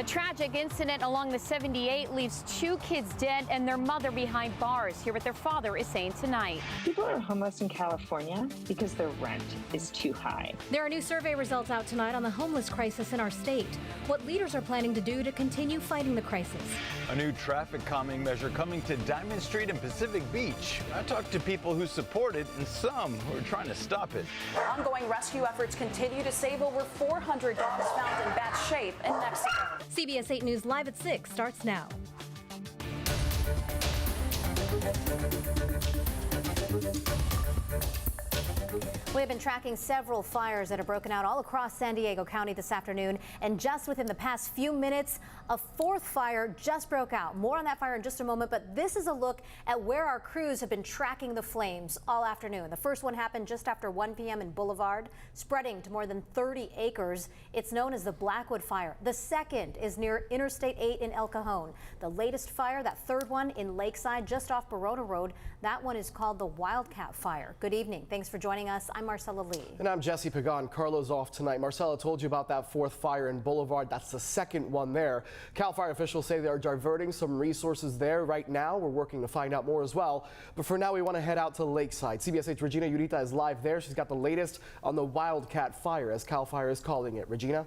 tragic incident along the 78 leaves 2 kids dead and their mother behind bars. Hear what their father is saying tonight. People are homeless in California because their rent is too high. There are new survey results out tonight on the homeless crisis in our state. What leaders are planning to do to continue fighting the crisis. A new traffic calming measure coming to Diamond Street and Pacific Beach. I talked to people who support it and some who are trying to stop it. Ongoing rescue efforts continue to save over 400 dogs found in bad shape in Mexico. CBS 8 News Live at 6 starts now. We have been tracking several fires that have broken out all across San Diego County this afternoon, and just within the past few minutes, a 4th fire just broke out. More on that fire in just a moment, but this is a look at where our crews have been tracking the flames all afternoon. The first one happened just after 1 p.m. in Boulevard, spreading to more than 30 acres. It's known as the Blackwood Fire. The second is near Interstate 8 in El Cajon. The latest fire, that 3rd one in Lakeside, just off Barona Road, that one is called the Wildcat Fire. Good evening. Thanks for joining us. I'm Marcella Lee. And I'm Jesse Cajon. Carlo's off tonight. Marcella told you about that 4th fire in Boulevard. That's the 2nd one there. Cal Fire officials say they are diverting some resources there right now. We're working to find out more as well. But for now, we want to head out to Lakeside. CBS 8's Regina Urita is live there. She's got the latest on the Wildcat Fire, as Cal Fire is calling it. Regina?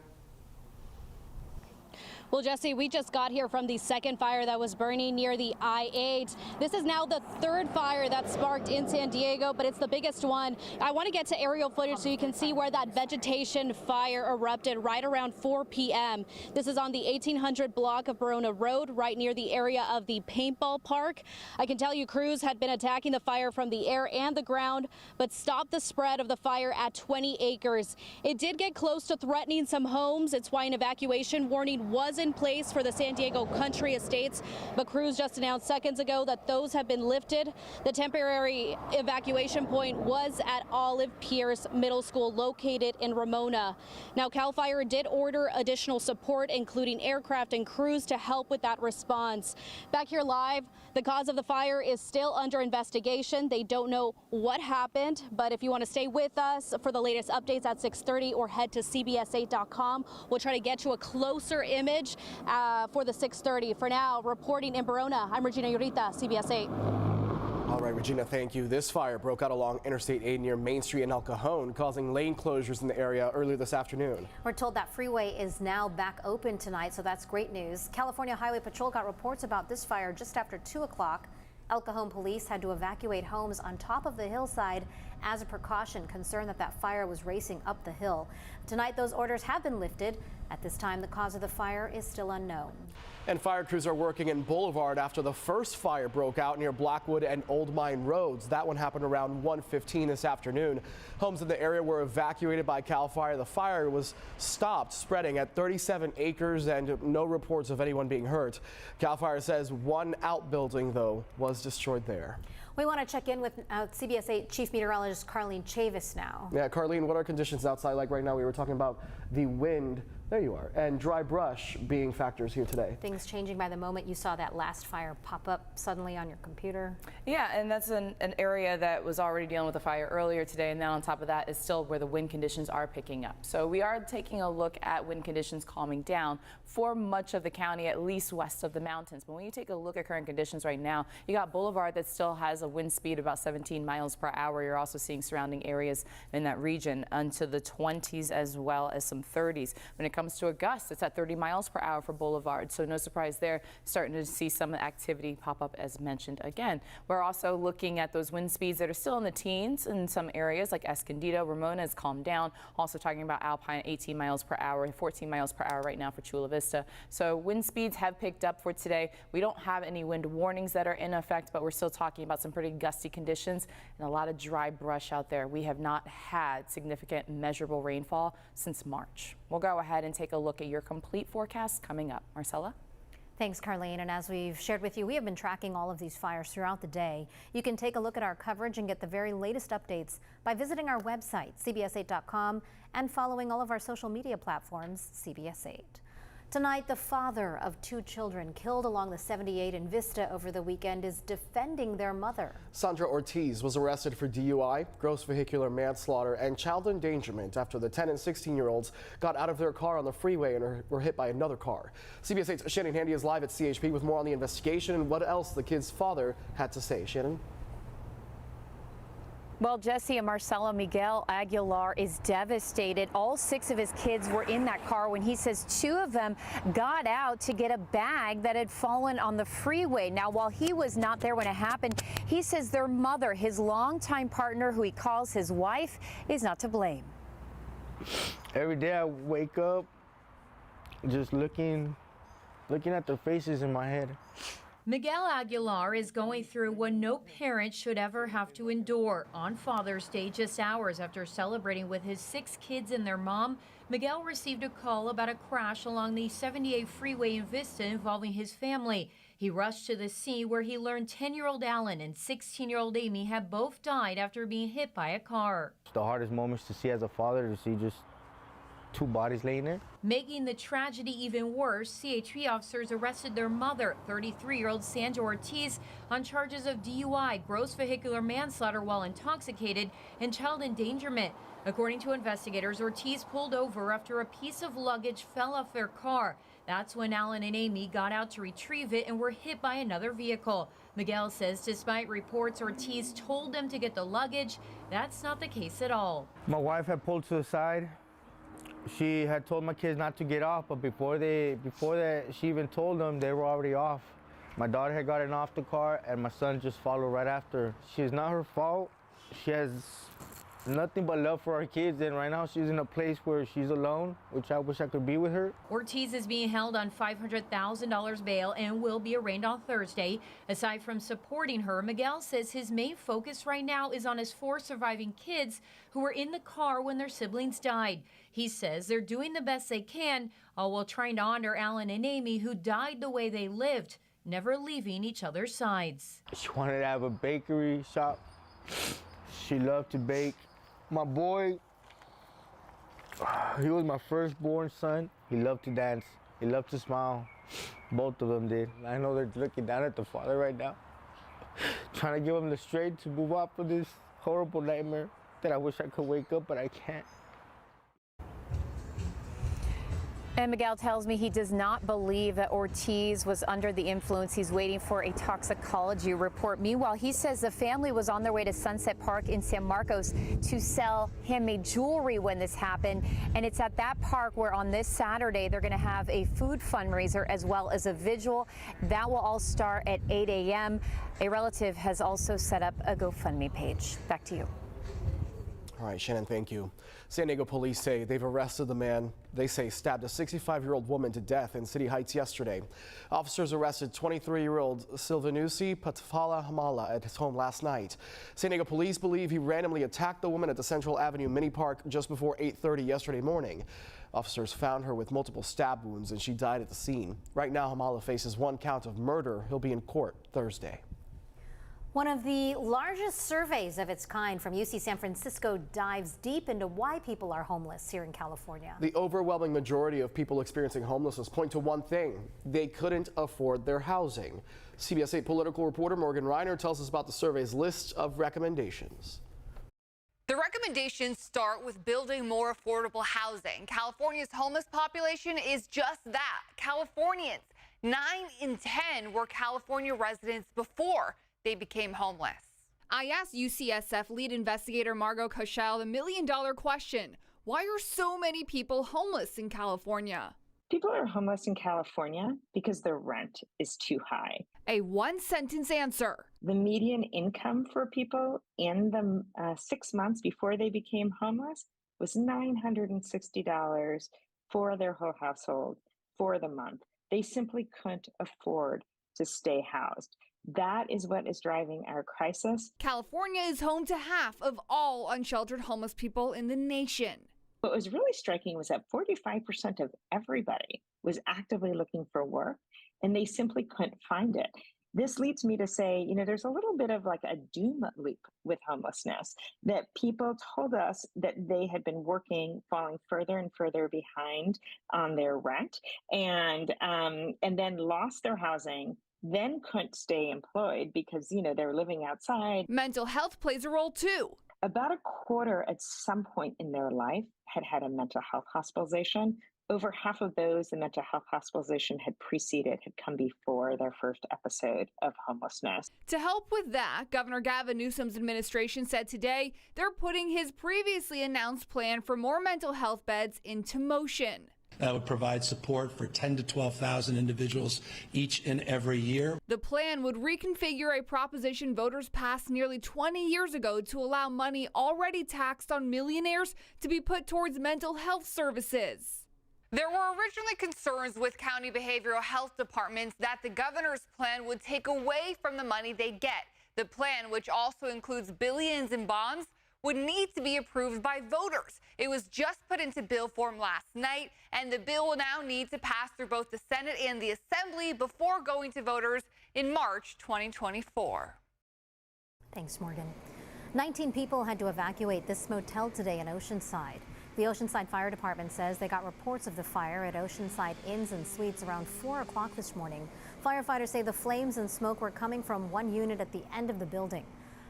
Well, Jesse, we just got here from the 2nd fire that was burning near the I-8. This is now the 3rd fire that sparked in San Diego, but it's the biggest one. I want to get to aerial footage so you can see where that vegetation fire erupted right around 4 p.m. This is on the 1800 block of Barona Road, right near the area of the paintball park. I can tell you crews had been attacking the fire from the air and the ground, but stopped the spread of the fire at 20 acres. It did get close to threatening some homes. It's why an evacuation warning was in place for the San Diego Country Estates, but crews just announced seconds ago that those have been lifted. The temporary evacuation point was at Olive Pierce Middle School, located in Ramona. Now, Cal Fire did order additional support, including aircraft and crews, to help with that response. Back here live, the cause of the fire is still under investigation. They don't know what happened, but if you want to stay with us for the latest updates at 6:30 or head to cbs8.com, we'll try to get you a closer image for the 6:30. For now, reporting in Barona, I'm Regina Urita, CBS 8. All right, Regina, thank you. This fire broke out along Interstate 8 near Main Street in El Cajon, causing lane closures in the area earlier this afternoon. We're told that freeway is now back open tonight, so that's great news. California Highway Patrol got reports about this fire just after 2 o'clock. El Cajon police had to evacuate homes on top of the hillside as a precaution, concerned that that fire was racing up the hill. Tonight, those orders have been lifted. At this time, the cause of the fire is still unknown. And fire crews are working in Boulevard after the first fire broke out near Blackwood and Old Mine Roads. That one happened around 1:15 this afternoon. Homes in the area were evacuated by Cal Fire. The fire was stopped spreading at 37 acres and no reports of anyone being hurt. Cal Fire says one outbuilding, though, was destroyed there. We want to check in with CBS 8 Chief Meteorologist Carlene Chavis now. Yeah, Carlene, what are conditions outside like right now? We were talking about the wind. There you are. And dry brush being factors here today. Things changing by the moment you saw that last fire pop up suddenly on your computer. Yeah, and that's an area that was already dealing with a fire earlier today, and then on top of that is still where the wind conditions are picking up. So we are taking a look at wind conditions calming down for much of the county, at least west of the mountains. But when you take a look at current conditions right now, you got Boulevard that still has a wind speed of about 17 miles per hour. You're also seeing surrounding areas in that region into the 20s as well as some 30s. When it comes to a gust, it's at 30 miles per hour for Boulevard. So no surprise there, starting to see some activity pop up as mentioned again. We're also looking at those wind speeds that are still in the teens in some areas like Escondido. Ramona has calmed down. Also talking about Alpine, 18 miles per hour, 14 miles per hour right now for Chula Vista. So wind speeds have picked up for today. We don't have any wind warnings that are in effect, but we're still talking about some pretty gusty conditions and a lot of dry brush out there. We have not had significant measurable rainfall since March. We'll go ahead and take a look at your complete forecast coming up. Marcella? Thanks, Carlene. And as we've shared with you, we have been tracking all of these fires throughout the day. You can take a look at our coverage and get the very latest updates by visiting our website, cbs8.com, and following all of our social media platforms, CBS 8. Tonight, the father of 2 children killed along the 78 in Vista over the weekend is defending their mother. Sandra Ortiz was arrested for DUI, gross vehicular manslaughter, and child endangerment after the 10 and 16-year-olds got out of their car on the freeway and were hit by another car. CBS 8's Shannon Handy is live at CHP with more on the investigation and what else the kid's father had to say. Shannon? Well, Jesse and Marcelo, Miguel Aguilar is devastated. All 6 of his kids were in that car when he says 2 of them got out to get a bag that had fallen on the freeway. Now, while he was not there when it happened, he says their mother, his longtime partner, who he calls his wife, is not to blame. Every day I wake up just looking at their faces in my head. Miguel Aguilar is going through what no parent should ever have to endure. On Father's Day, just hours after celebrating with his 6 kids and their mom, Miguel received a call about a crash along the 78 freeway in Vista involving his family. He rushed to the scene where he learned 10-year-old Alan and 16-year-old Amy had both died after being hit by a car. It's the hardest moments to see as a father, to see just 2 bodies laying there. Making the tragedy even worse, CHP officers arrested their mother, 33-year-old Sandra Ortiz, on charges of DUI, gross vehicular manslaughter while intoxicated, and child endangerment. According to investigators, Ortiz pulled over after a piece of luggage fell off their car. That's when Alan and Amy got out to retrieve it and were hit by another vehicle. Miguel says despite reports Ortiz told them to get the luggage, that's not the case at all. My wife had pulled to the side. She had told my kids not to get off, but before that, she even told them, they were already off. My daughter had gotten off the car, and my son just followed right after. She's not her fault. She has nothing but love for our kids, and right now she's in a place where she's alone, which I wish I could be with her. Ortiz is being held on $500,000 bail and will be arraigned on Thursday. Aside from supporting her, Miguel says his main focus right now is on his 4 surviving kids who were in the car when their siblings died. He says they're doing the best they can, all while trying to honor Alan and Amy, who died the way they lived, never leaving each other's sides. She wanted to have a bakery shop. She loved to bake. My boy, he was my firstborn son. He loved to dance. He loved to smile. Both of them did. I know they're looking down at the father right now, trying to give him the strength to move up from this horrible nightmare that I wish I could wake up, but I can't. And Miguel tells me he does not believe that Ortiz was under the influence. He's waiting for a toxicology report. Meanwhile, he says the family was on their way to Sunset Park in San Marcos to sell handmade jewelry when this happened. And it's at that park where on this Saturday they're going to have a food fundraiser as well as a vigil. That will all start at 8 a.m. A relative has also set up a GoFundMe page. Back to you. All right, Shannon, thank you. San Diego police say they've arrested the man they say stabbed a 65-year-old woman to death in City Heights yesterday. Officers arrested 23-year-old Silvanusi Patfala Hamala at his home last night. San Diego police believe he randomly attacked the woman at the Central Avenue Mini Park just before 8:30 yesterday morning. Officers found her with multiple stab wounds and she died at the scene. Right now, Hamala faces 1 count of murder. He'll be in court Thursday. One of the largest surveys of its kind from UC San Francisco dives deep into why people are homeless here in California. The overwhelming majority of people experiencing homelessness point to one thing: they couldn't afford their housing. CBS 8 political reporter Morgan Reiner tells us about the survey's list of recommendations. The recommendations start with building more affordable housing. California's homeless population is just that, Californians. 9 in 10 were California residents before they became homeless. I asked UCSF lead investigator Margot Koschel the million-dollar question: why are so many people homeless in California? People are homeless in California because their rent is too high. A 1-sentence answer. The median income for people in the 6 months before they became homeless was $960 for their whole household for the month. They simply couldn't afford to stay housed. That is what is driving our crisis. California is home to half of all unsheltered homeless people in the nation. What was really striking was that 45% of everybody was actively looking for work, and they simply couldn't find it. This leads me to say, there's a little bit of like a doom loop with homelessness, that people told us that they had been working, falling further and further behind on their rent, and then lost their housing, then couldn't stay employed because, they're living outside. Mental health plays a role too. About a quarter at some point in their life had a mental health hospitalization. Over half of those, the mental health hospitalization had come before their first episode of homelessness. To help with that, Governor Gavin Newsom's administration said today they're putting his previously announced plan for more mental health beds into motion. That would provide support for 10,000 to 12,000 individuals each and every year. The plan would reconfigure a proposition voters passed nearly 20 years ago to allow money already taxed on millionaires to be put towards mental health services. There were originally concerns with county behavioral health departments that the governor's plan would take away from the money they get. The plan, which also includes billions in bonds, would need to be approved by voters. It was just put into bill form last night, and the bill will now need to pass through both the Senate and the Assembly before going to voters in March 2024. Thanks, Morgan. 19 people had to evacuate this motel today in Oceanside. The Oceanside Fire Department says they got reports of the fire at Oceanside Inns and Suites around 4 o'clock this morning. Firefighters say the flames and smoke were coming from one unit at the end of the building.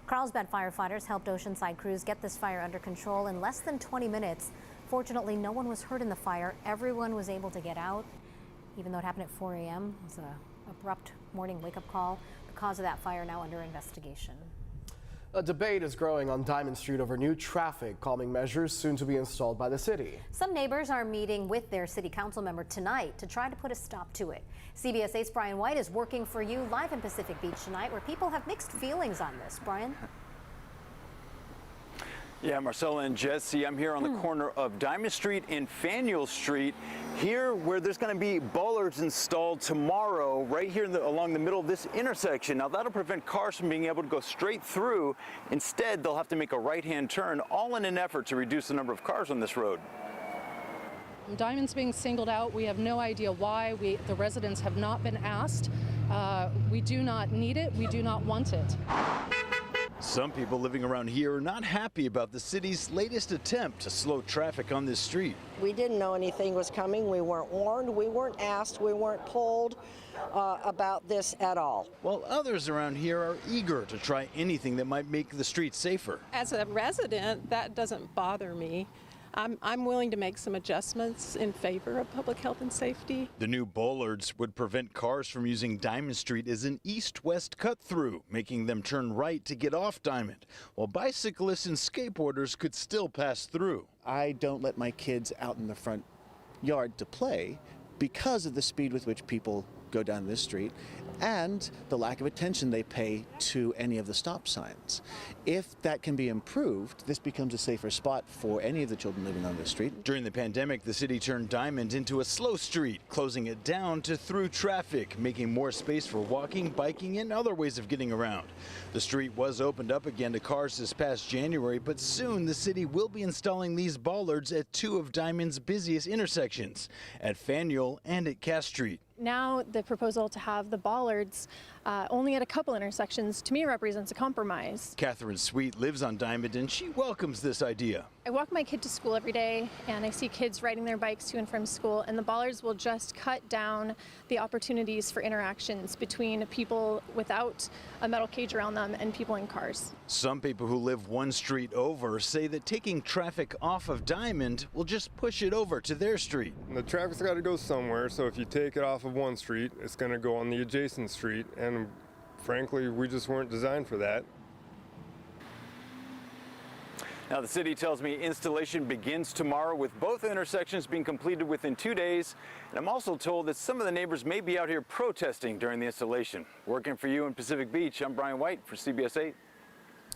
Carlsbad firefighters helped Oceanside crews get this fire under control in less than 20 minutes. Fortunately, no one was hurt in the fire. Everyone was able to get out, even though it happened at 4 a.m. It was an abrupt morning wake-up call. The cause of that fire now under investigation. A debate is growing on Diamond Street over new traffic calming measures soon to be installed by the city. Some neighbors are meeting with their city council member tonight to try to put a stop to it. CBS 8's Brian White is working for you live in Pacific Beach tonight, where people have mixed feelings on this. Brian? Yeah, Marcella and Jesse, I'm here on the corner of Diamond Street and Faneuil Street, here where there's going to be bollards installed tomorrow, right here along the middle of this intersection. Now, that'll prevent cars from being able to go straight through. Instead, they'll have to make a right-hand turn, all in an effort to reduce the number of cars on this road. Diamond's being singled out. We have no idea why. The residents have not been asked. We do not need it. We do not want it. Some people living around here are not happy about the city's latest attempt to slow traffic on this street. We didn't know anything was coming. We weren't warned. We weren't asked. We weren't told about this at all. While others around here are eager to try anything that might make the street safer. As a resident, that doesn't bother me. I'm willing to make some adjustments in favor of public health and safety. The new bollards would prevent cars from using Diamond Street as an east-west cut-through, making them turn right to get off Diamond, while bicyclists and skateboarders could still pass through. I don't let my kids out in the front yard to play because of the speed with which people go down this street and the lack of attention they pay to any of the stop signs. If that can be improved, this becomes a safer spot for any of the children living on this street. During the pandemic, the city turned Diamond into a slow street, closing it down to through traffic, making more space for walking, biking, and other ways of getting around. The street was opened up again to cars this past January, but soon the city will be installing these bollards at two of Diamond's busiest intersections, at Faneuil and at Cass Street. Now the proposal to have the bollards only at a couple intersections, to me, represents a compromise. Catherine Sweet lives on Diamond, and she welcomes this idea. I walk my kid to school every day, and I see kids riding their bikes to and from school, and the bollards will just cut down the opportunities for interactions between people without a metal cage around them and people in cars. Some people who live one street over say that taking traffic off of Diamond will just push it over to their street. The traffic's got to go somewhere, so if you take it off of one street, it's going to go on the adjacent street, and frankly, we just weren't designed for that. Now, the city tells me installation begins tomorrow, with both intersections being completed within 2 days. And I'm also told that some of the neighbors may be out here protesting during the installation. Working for you in Pacific Beach, I'm Brian White for CBS 8.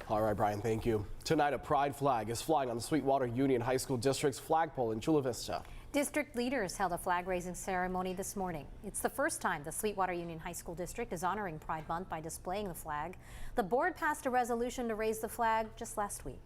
All right, Brian, thank you. Tonight, a pride flag is flying on the Sweetwater Union High School District's flagpole in Chula Vista. District leaders held a flag-raising ceremony this morning. It's the first time the Sweetwater Union High School District is honoring Pride Month by displaying the flag. The board passed a resolution to raise the flag just last week.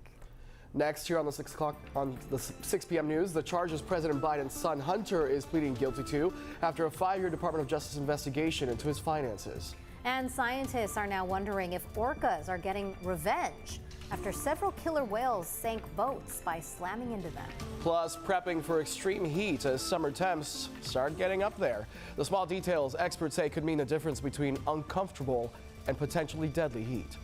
Next, here on the 6 p.m. news, the charges President Biden's son Hunter is pleading guilty to after a 5-year Department of Justice investigation into his finances. And scientists are now wondering if orcas are getting revenge after several killer whales sank boats by slamming into them. Plus, prepping for extreme heat as summer temps start getting up there. The small details experts say could mean the difference between uncomfortable and potentially deadly heat.